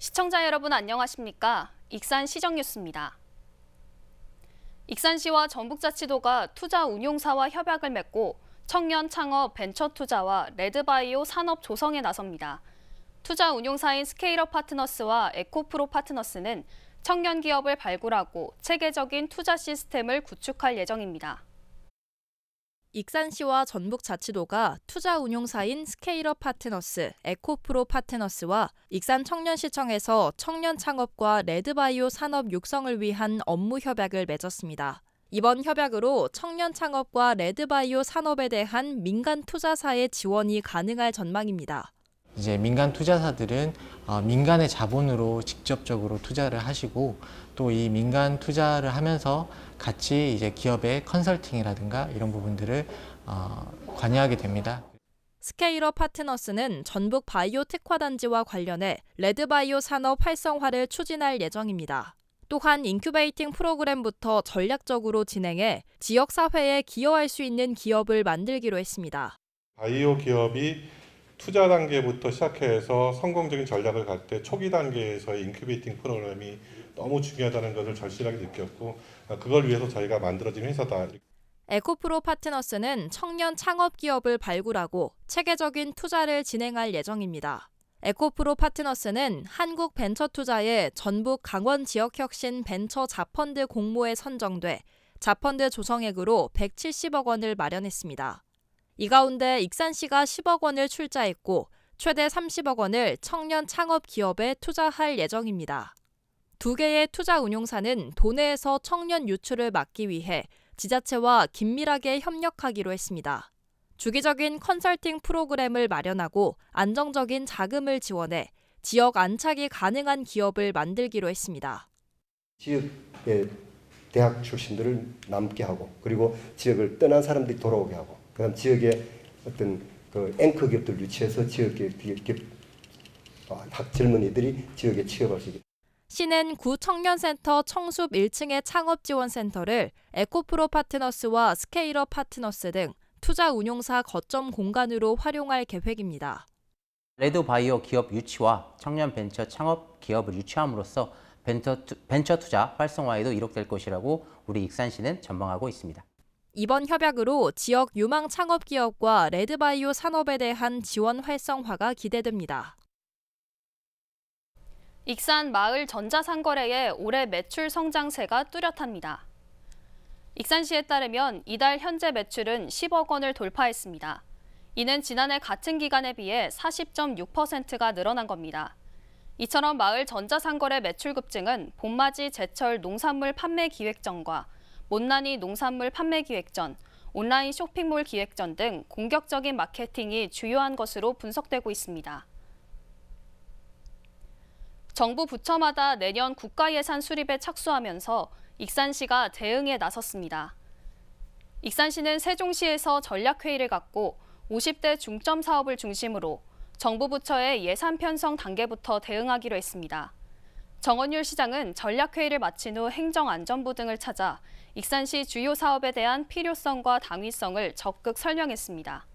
시청자 여러분 안녕하십니까? 익산 시정뉴스입니다. 익산시와 전북자치도가 투자운용사와 협약을 맺고 청년 창업 벤처투자와 레드바이오 산업 조성에 나섭니다. 투자운용사인 스케일업 파트너스와 에코프로 파트너스는 청년 기업을 발굴하고 체계적인 투자 시스템을 구축할 예정입니다. 익산시와 전북자치도가 투자운용사인 스케일업 파트너스, 에코프로 파트너스와 익산 청년시청에서 청년 창업과 레드바이오 산업 육성을 위한 업무 협약을 맺었습니다. 이번 협약으로 청년 창업과 레드바이오 산업에 대한 민간 투자사의 지원이 가능할 전망입니다. 이제 민간 투자사들은 민간의 자본으로 직접적으로 투자를 하시고 또 이 민간 투자를 하면서 같이 이제 기업의 컨설팅이라든가 이런 부분들을 관여하게 됩니다. 스케일업 파트너스는 전북 바이오 특화단지와 관련해 레드바이오 산업 활성화를 추진할 예정입니다. 또한 인큐베이팅 프로그램부터 전략적으로 진행해 지역사회에 기여할 수 있는 기업을 만들기로 했습니다. 바이오 기업이 투자 단계부터 시작해서 성공적인 전략을 갈 때 초기 단계에서의 인큐베이팅 프로그램이 너무 중요하다는 것을 절실하게 느꼈고 그걸 위해서 저희가 만들어진 회사다. 에코프로 파트너스는 청년 창업 기업을 발굴하고 체계적인 투자를 진행할 예정입니다. 에코프로 파트너스는 한국벤처투자의 전북 강원 지역혁신 벤처 자펀드 공모에 선정돼 자펀드 조성액으로 170억 원을 마련했습니다. 이 가운데 익산시가 10억 원을 출자했고 최대 30억 원을 청년 창업 기업에 투자할 예정입니다. 두 개의 투자 운용사는 도내에서 청년 유출을 막기 위해 지자체와 긴밀하게 협력하기로 했습니다. 주기적인 컨설팅 프로그램을 마련하고 안정적인 자금을 지원해 지역 안착이 가능한 기업을 만들기로 했습니다. 지역의 대학 출신들을 남게 하고 그리고 지역을 떠난 사람들이 돌아오게 하고 그다음 지역의 어떤 그 앵커 기업들 유치해서 지역의 학 젊은이들이 지역에 취업할 수 있게. 시는 구청년센터 청숲 1층의 창업지원센터를 에코프로 파트너스와 스케일업 파트너스 등 투자 운용사 거점 공간으로 활용할 계획입니다. 레드바이오 기업 유치와 청년 벤처 창업 기업을 유치함으로써 벤처 투자 활성화에도 이룩될 것이라고 우리 익산시는 전망하고 있습니다. 이번 협약으로 지역 유망 창업 기업과 레드바이오 산업에 대한 지원 활성화가 기대됩니다. 익산 마을 전자상거래의 올해 매출 성장세가 뚜렷합니다. 익산시에 따르면 이달 현재 매출은 10억 원을 돌파했습니다. 이는 지난해 같은 기간에 비해 40.6%가 늘어난 겁니다. 이처럼 마을 전자상거래 매출 급증은 봄맞이 제철 농산물 판매 기획전과 못난이 농산물 판매 기획전, 온라인 쇼핑몰 기획전 등 공격적인 마케팅이 주요한 것으로 분석되고 있습니다. 정부 부처마다 내년 국가예산 수립에 착수하면서 익산시가 대응에 나섰습니다. 익산시는 세종시에서 전략회의를 갖고 50대 중점 사업을 중심으로 정부 부처의 예산 편성 단계부터 대응하기로 했습니다. 정원율 시장은 전략회의를 마친 후 행정안전부 등을 찾아 익산시 주요 사업에 대한 필요성과 당위성을 적극 설명했습니다.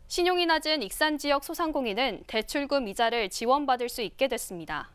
신용이 낮은 익산 지역 소상공인은 대출금 이자를 지원받을 수 있게 됐습니다.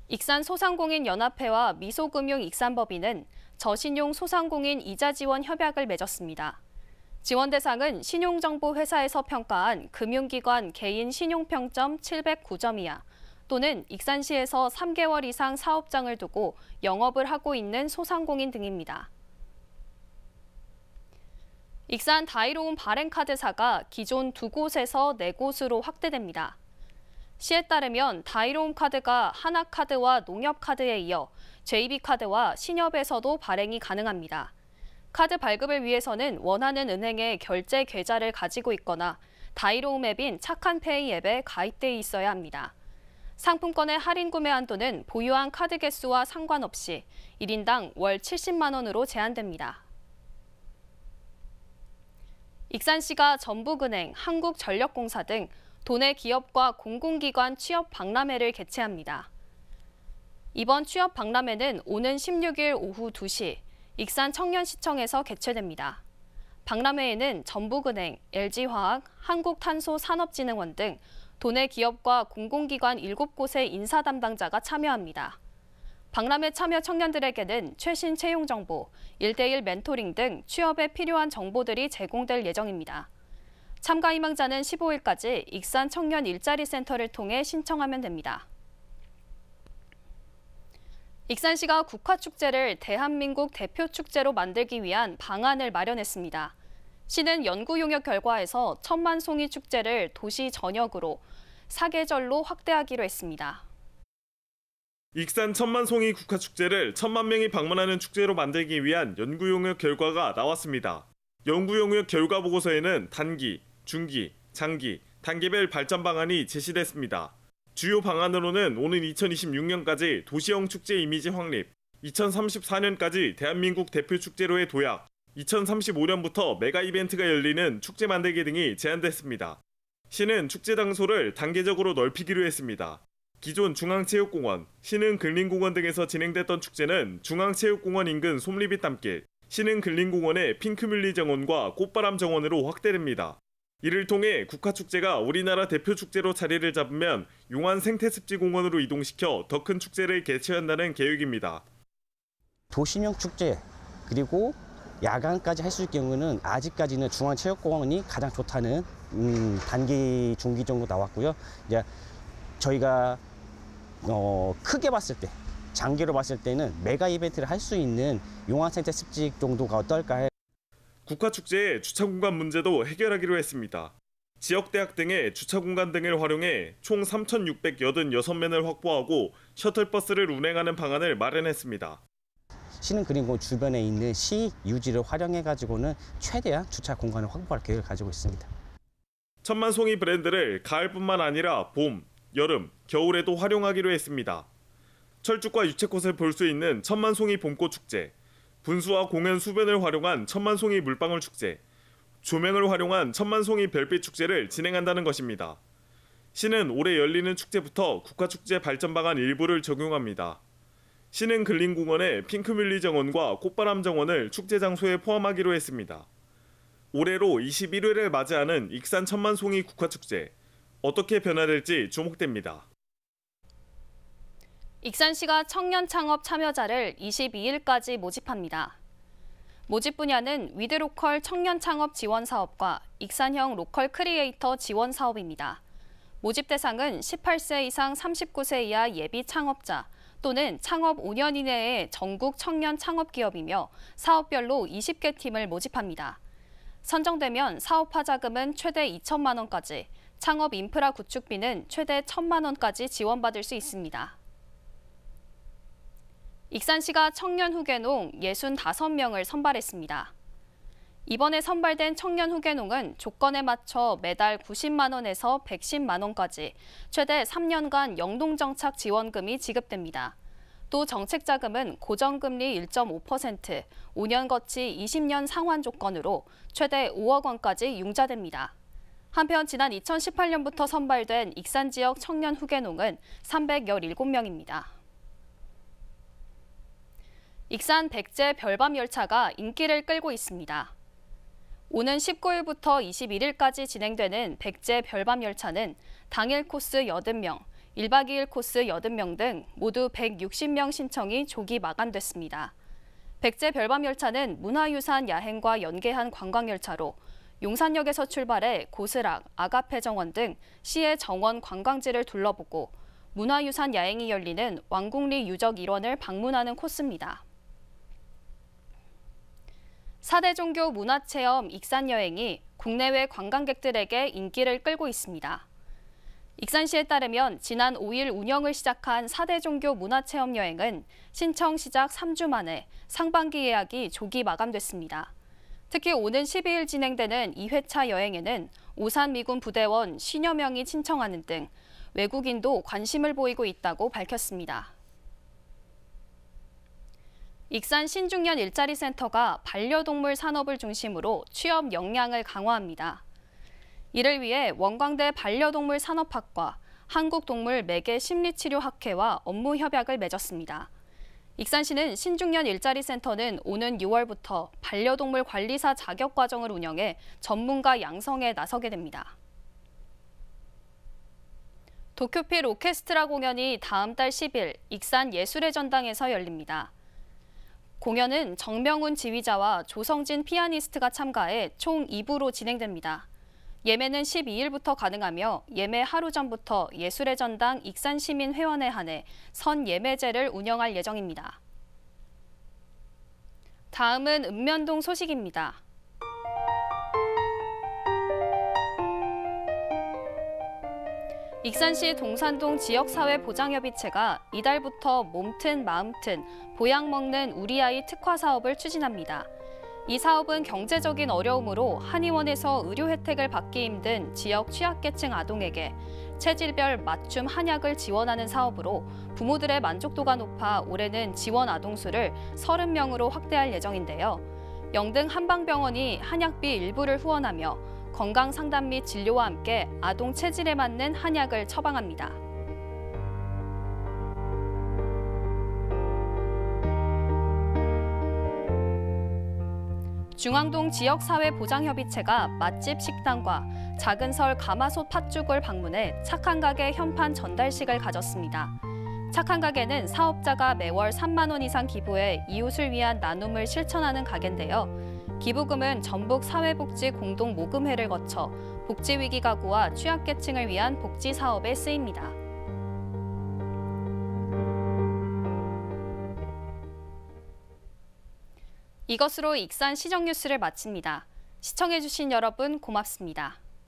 익산 소상공인 연합회와 미소금융 익산법인은 저신용 소상공인 이자 지원 협약을 맺었습니다. 지원 대상은 신용정보회사에서 평가한 금융기관 개인 신용평점 709점 이하 또는 익산시에서 3개월 이상 사업장을 두고 영업을 하고 있는 소상공인 등입니다. 익산 다이로운 발행카드사가 기존 2곳에서 4곳으로 확대됩니다. 시에 따르면 다이로운 카드가 하나카드와 농협카드에 이어 JB카드와 신협에서도 발행이 가능합니다. 카드 발급을 위해서는 원하는 은행의 결제 계좌를 가지고 있거나 다이로움 앱인 착한페이 앱에 가입돼 있어야 합니다. 상품권의 할인 구매 한도는 보유한 카드 개수와 상관없이 1인당 월 70만 원으로 제한됩니다. 익산시가 전북은행, 한국전력공사 등 도내 기업과 공공기관 취업 박람회를 개최합니다. 이번 취업 박람회는 오는 16일 오후 2시 익산 청년시청에서 개최됩니다. 박람회에는 전북은행, LG화학, 한국탄소산업진흥원 등 도내 기업과 공공기관 7곳의 인사 담당자가 참여합니다. 박람회 참여 청년들에게는 최신 채용 정보, 1대1 멘토링 등 취업에 필요한 정보들이 제공될 예정입니다. 참가 희망자는 15일까지 익산 청년 일자리 센터를 통해 신청하면 됩니다. 익산시가 국화축제를 대한민국 대표 축제로 만들기 위한 방안을 마련했습니다. 시는 연구 용역 결과에서 천만송이 축제를 도시 전역으로 사계절로 확대하기로 했습니다. 익산 천만송이 국화축제를 1,000만 명이 방문하는 축제로 만들기 위한 연구 용역 결과가 나왔습니다. 연구 용역 결과 보고서에는 단기, 중기, 장기, 단계별 발전 방안이 제시됐습니다. 주요 방안으로는 오는 2026년까지 도시형 축제 이미지 확립, 2034년까지 대한민국 대표 축제로의 도약, 2035년부터 메가 이벤트가 열리는 축제 만들기 등이 제안됐습니다. 시는 축제 장소를 단계적으로 넓히기로 했습니다. 기존 중앙체육공원, 신흥근린공원 등에서 진행됐던 축제는 중앙체육공원 인근 솜리빛 담길, 신흥근린공원의 핑크뮬리 정원과 꽃바람 정원으로 확대됩니다. 이를 통해 국화축제가 우리나라 대표 축제로 자리를 잡으면 용안 생태습지공원으로 이동시켜 더 큰 축제를 개최한다는 계획입니다. 도시형 축제 그리고 야간까지 할 수 있을 경우는 아직까지는 중앙체육공원이 가장 좋다는 단기, 중기 정도 나왔고요. 이제 저희가 크게 봤을 때, 장기로 봤을 때는 메가 이벤트를 할 수 있는 용안생태습지 정도가 어떨까. 국화축제의 주차공간 문제도 해결하기로 했습니다. 지역대학 등의 주차공간 등을 활용해 총 3,686면을 확보하고 셔틀버스를 운행하는 방안을 마련했습니다. 신흥근린공원 주변에 있는 시 유지를 활용해가지고는 최대한 주차 공간을 확보할 계획을 가지고 있습니다. 천만송이 브랜드를 가을뿐만 아니라 봄, 여름, 겨울에도 활용하기로 했습니다. 철쭉과 유채꽃을 볼 수 있는 천만송이 봄꽃축제, 분수와 공연 수변을 활용한 천만송이 물방울 축제, 조명을 활용한 천만송이 별빛 축제를 진행한다는 것입니다. 시는 올해 열리는 축제부터 국화축제 발전 방안 일부를 적용합니다. 시는 근린공원의 핑크뮬리 정원과 꽃바람 정원을 축제 장소에 포함하기로 했습니다. 올해로 21회를 맞이하는 익산 천만송이 국화축제, 어떻게 변화될지 주목됩니다. 익산시가 청년 창업 참여자를 22일까지 모집합니다. 모집 분야는 위드로컬 청년 창업 지원 사업과 익산형 로컬 크리에이터 지원 사업입니다. 모집 대상은 18세 이상 39세 이하 예비 창업자 또는 창업 5년 이내의 전국 청년 창업 기업이며 사업별로 20개 팀을 모집합니다. 선정되면 사업화 자금은 최대 2천만 원까지, 창업 인프라 구축비는 최대 1,000만 원까지 지원받을 수 있습니다. 익산시가 청년 후계농 65명을 선발했습니다. 이번에 선발된 청년 후계농은 조건에 맞춰 매달 90만 원에서 110만 원까지 최대 3년간 영농정착 지원금이 지급됩니다. 또 정책자금은 고정금리 1.5%, 5년 거치 20년 상환 조건으로 최대 5억 원까지 융자됩니다. 한편 지난 2018년부터 선발된 익산 지역 청년 후계농은 317명입니다. 익산 백제 별밤 열차가 인기를 끌고 있습니다. 오는 19일부터 21일까지 진행되는 백제 별밤 열차는 당일 코스 80명, 1박 2일 코스 80명 등 모두 160명 신청이 조기 마감됐습니다. 백제 별밤 열차는 문화유산 야행과 연계한 관광열차로 용산역에서 출발해 고스락, 아가페 정원 등 시의 정원 관광지를 둘러보고 문화유산 야행이 열리는 왕궁리 유적 일원을 방문하는 코스입니다. 4대 종교 문화체험 익산여행이 국내외 관광객들에게 인기를 끌고 있습니다. 익산시에 따르면 지난 5일 운영을 시작한 4대 종교 문화체험 여행은 신청 시작 3주 만에 상반기 예약이 조기 마감됐습니다. 특히 오는 12일 진행되는 2회차 여행에는 오산 미군 부대원 10여 명이 신청하는 등 외국인도 관심을 보이고 있다고 밝혔습니다. 익산 신중년 일자리 센터가 반려동물 산업을 중심으로 취업 역량을 강화합니다. 이를 위해 원광대 반려동물 산업학과 한국동물 매개 심리치료학회와 업무 협약을 맺었습니다. 익산시는 신중년 일자리 센터는 오는 6월부터 반려동물 관리사 자격 과정을 운영해 전문가 양성에 나서게 됩니다. 도쿄필 오케스트라 공연이 다음 달 10일 익산 예술의 전당에서 열립니다. 공연은 정명훈 지휘자와 조성진 피아니스트가 참가해 총 2부로 진행됩니다. 예매는 12일부터 가능하며 예매 하루 전부터 예술의 전당 익산시민회원에 한해 선예매제를 운영할 예정입니다. 다음은 읍면동 소식입니다. 익산시 동산동 지역사회보장협의체가 이달부터 몸튼 마음튼 보약 먹는 우리 아이 특화 사업을 추진합니다. 이 사업은 경제적인 어려움으로 한의원에서 의료 혜택을 받기 힘든 지역 취약계층 아동에게 체질별 맞춤 한약을 지원하는 사업으로 부모들의 만족도가 높아 올해는 지원 아동 수를 30명으로 확대할 예정인데요. 영등 한방병원이 한약비 일부를 후원하며 건강 상담 및 진료와 함께 아동 체질에 맞는 한약을 처방합니다. 중앙동 지역사회보장협의체가 맛집 식당과 작은설 가마솥 팥죽을 방문해 착한 가게 현판 전달식을 가졌습니다. 착한 가게는 사업자가 매월 3만 원 이상 기부해 이웃을 위한 나눔을 실천하는 가게인데요. 기부금은 전북 사회복지 공동모금회를 거쳐 복지위기 가구와 취약계층을 위한 복지 사업에 쓰입니다. 이것으로 익산 시정뉴스를 마칩니다. 시청해주신 여러분 고맙습니다.